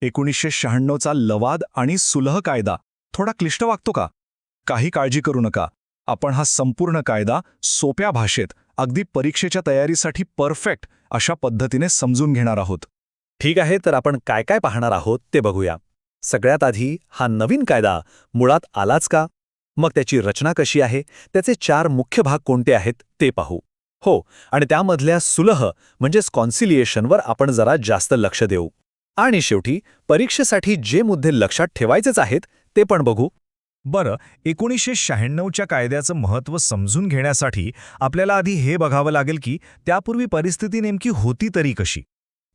1996चा लवाद आणि सुलह कायदा थोडा क्लिष्ट वाटतो का? काही काळजी करू नका. आपण हा संपूर्ण कायदा सोप्या भाषेत अगदी परीक्षेच्या तयारीसाठी परफेक्ट अशा पद्धतीने समजून घेणार आहोत. ठीक आहे, तर आपण काय काय पाहणार आहोत ते बघूया. सगळ्यात आधी हा नवीन कायदा मुळात आलाच का? मग त्याची रचना कशी आहे, त्याचे 4 मुख्य भाग कोणते आहेत ते पाहू. हो, आणि त्यामधल्या सुलह म्हणजेच कॉन्सिलिएशनवर आपण जरा जास्त लक्ष देऊ. आणि शेवटी परीक्षेसाठी जे मुद्दे लक्षात ठेवायचेच आहेत ते पण बघू. बरं, 1996च्या कायद्याचं महत्त्व समजून घेण्यासाठी आपल्याला आधी हे बघावं लागेल की त्यापूर्वी परिस्थिती नेमकी होती तरी कशी.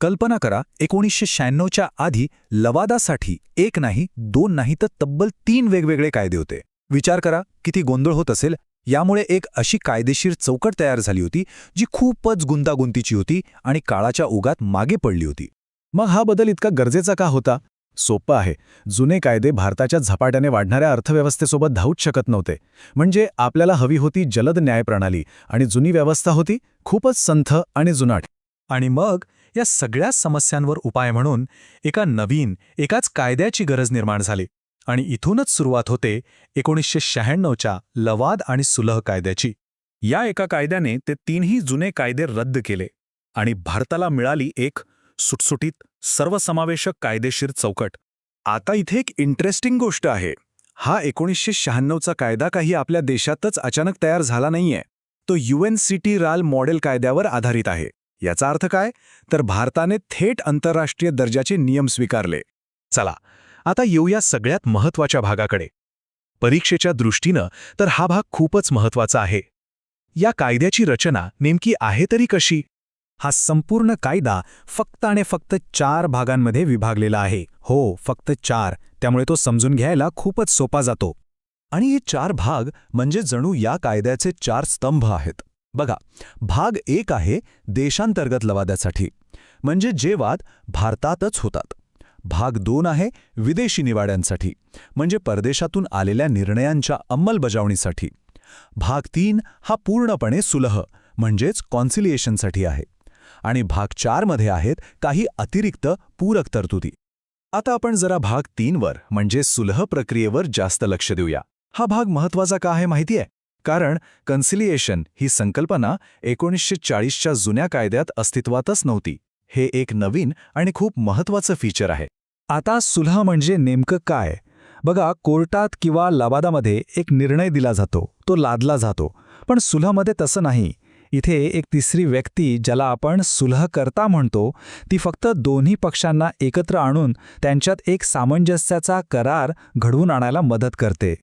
कल्पना करा, 1996च्या आधी लवादासाठी 1 नाही, 2 नाही तर तब्बल 3 वेगवेगळे कायदे होते. विचार करा किती गोंधळ होत असेल. यामुळे एक अशी कायदेशीर चौकट तयार झाली होती जी खूपच गुंतागुंतीची होती आणि काळाच्या ओघात मागे पडली होती. मग हा बदल इतका गरजेचा का होता? सोपं आहे. जुने कायदे भारताच्या झपाट्याने वाढणाऱ्या अर्थव्यवस्थेसोबत धावूच शकत नव्हते. म्हणजे आपल्याला हवी होती जलद न्यायप्रणाली, आणि जुनी व्यवस्था होती खूपच संथ आणि जुनाट. आणि मग या सगळ्या समस्यांवर उपाय म्हणून एकाच कायद्याची गरज निर्माण झाली. आणि इथूनच सुरुवात होते 1996च्या लवाद आणि सुलह कायद्याची. या एका कायद्याने ते 3ही जुने कायदे रद्द केले आणि भारताला मिळाली एक सुटसुटीत, सर्वसमावेशक कायदेशीर चौकट. आता इथे एक इंटरेस्टिंग गोष्ट आहे. हा 1996चा कायदा काही आपल्या देशातच अचानक तयार झाला नाहीये. तो UNCT राल मॉडेल कायद्यावर आधारित आहे. याचा अर्थ काय? तर भारताने थेट आंतरराष्ट्रीय दर्जाचे नियम स्वीकारले. चला, आता येऊया सगळ्यात महत्त्वाच्या भागाकडे. परीक्षेच्या दृष्टीनं तर हा भाग खूपच महत्त्वाचा आहे. या कायद्याची रचना नेमकी आहे तरी कशी? हा संपूर्ण कायदा फक्त आणि फक्त 4 भागांमध्ये विभागलेला आहे. हो, फक्त 4. त्यामुळे तो समजून घ्यायला खूपच सोपा जातो. आणि हे 4 भाग म्हणजे जणू या कायद्याचे 4 स्तंभ आहेत. बघा, भाग 1 आहे देशांतर्गत लवादासाठी, म्हणजे जे वाद भारतातच होतात. भाग 2 आहे विदेशी निवाड्यांसाठी, म्हणजे परदेशातून आलेल्या निर्णयांच्या अंमलबजावणीसाठी. भाग 3 हा पूर्णपणे सुलह म्हणजेच कॉन्सिलिएशनसाठी आहे. आणि भाग 4 मध्ये आहेत काही अतिरिक्त पूरक तरतुदी. आता आपण जरा भाग 3 वर म्हणजे सुलह प्रक्रियेवर जास्त लक्ष देऊया. हा भाग महत्त्वाचा का आहे माहितीये? कारण कन्सिलिएशन ही संकल्पना 1940च्या जुन्या कायद्यात अस्तित्वातच नव्हती. हे एक नवीन आणि खूप महत्त्वाचं फीचर आहे. आता सुलह म्हणजे नेमकं काय? बघा, कोर्टात किंवा लवादामध्ये एक निर्णय दिला जातो, तो लादला जातो. पण सुलहमध्ये तसं नाही. इथे एक तिसरी व्यक्ती, ज्याला आपण सुलहकर्ता म्हणतो, ती फक्त दोन्ही पक्षांना एकत्र आणून त्यांच्यात एक सामंजस्याचा करार घडवून आणायला मदत करते.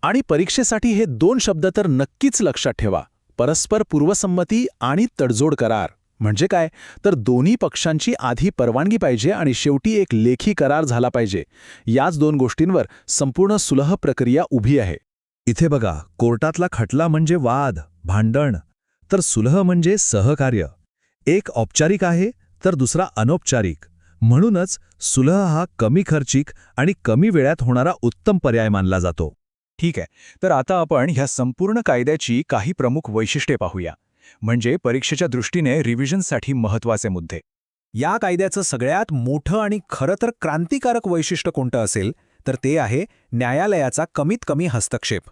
आणि परीक्षेसाठी हे 2 शब्द तर नक्कीच लक्षात ठेवा. परस्पर पूर्वसंमती आणि तडजोड करार. म्हणजे काय? तर दोन्ही पक्षांची आधी परवानगी पाहिजे आणि शेवटी एक लेखी करार झाला पाहिजे. याच 2 गोष्टींवर संपूर्ण सुलह प्रक्रिया उभी आहे. इथे बघा, कोर्टातला खटला म्हणजे वाद, भांडण, तर सुलह म्हणजे सहकार्य. एक औपचारिक आहे तर दुसरा अनौपचारिक. म्हणूनच सुलह हा कमी खर्चिक आणि कमी वेळात होणारा उत्तम पर्याय मानला जातो. ठीक आहे, तर आता आपण ह्या संपूर्ण कायद्याची काही प्रमुख वैशिष्ट्ये पाहूया. म्हणजे परीक्षेच्या दृष्टीने रिव्हिजनसाठी महत्त्वाचे मुद्दे. या कायद्याचं सगळ्यात मोठं आणि खरं तर क्रांतिकारक वैशिष्ट्य कोणतं असेल तर ते आहे न्यायालयाचा कमीत कमी हस्तक्षेप.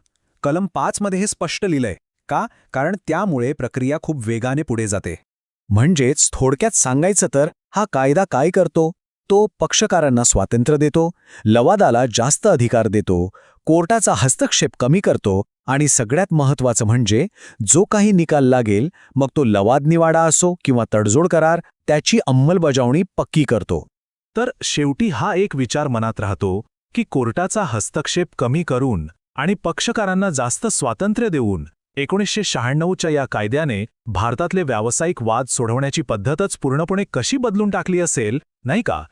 कलम 5 मध्ये हे स्पष्ट लिहिलंय. का? कारण त्यामुळे प्रक्रिया खूप वेगाने पुढे जाते. म्हणजेच थोडक्यात सांगायचं तर हा कायदा काय करतो? तो पक्षकारांना स्वातंत्र्य देतो, लवादाला जास्त अधिकार देतो, कोर्टाचा हस्तक्षेप कमी करतो आणि सगळ्यात महत्त्वाचं म्हणजे जो काही निकाल लागेल, मग तो लवाद निवाडा असो किंवा तडजोड करार, त्याची अंमलबजावणी पक्की करतो. तर शेवटी हा एक विचार मनात राहतो की कोर्टाचा हस्तक्षेप कमी करून आणि पक्षकारांना जास्त स्वातंत्र्य देऊन 1996च्या या कायद्याने भारतातले व्यावसायिक वाद सोडवण्याची पद्धतच पूर्णपणे कशी बदलून टाकली असेल, नाही का?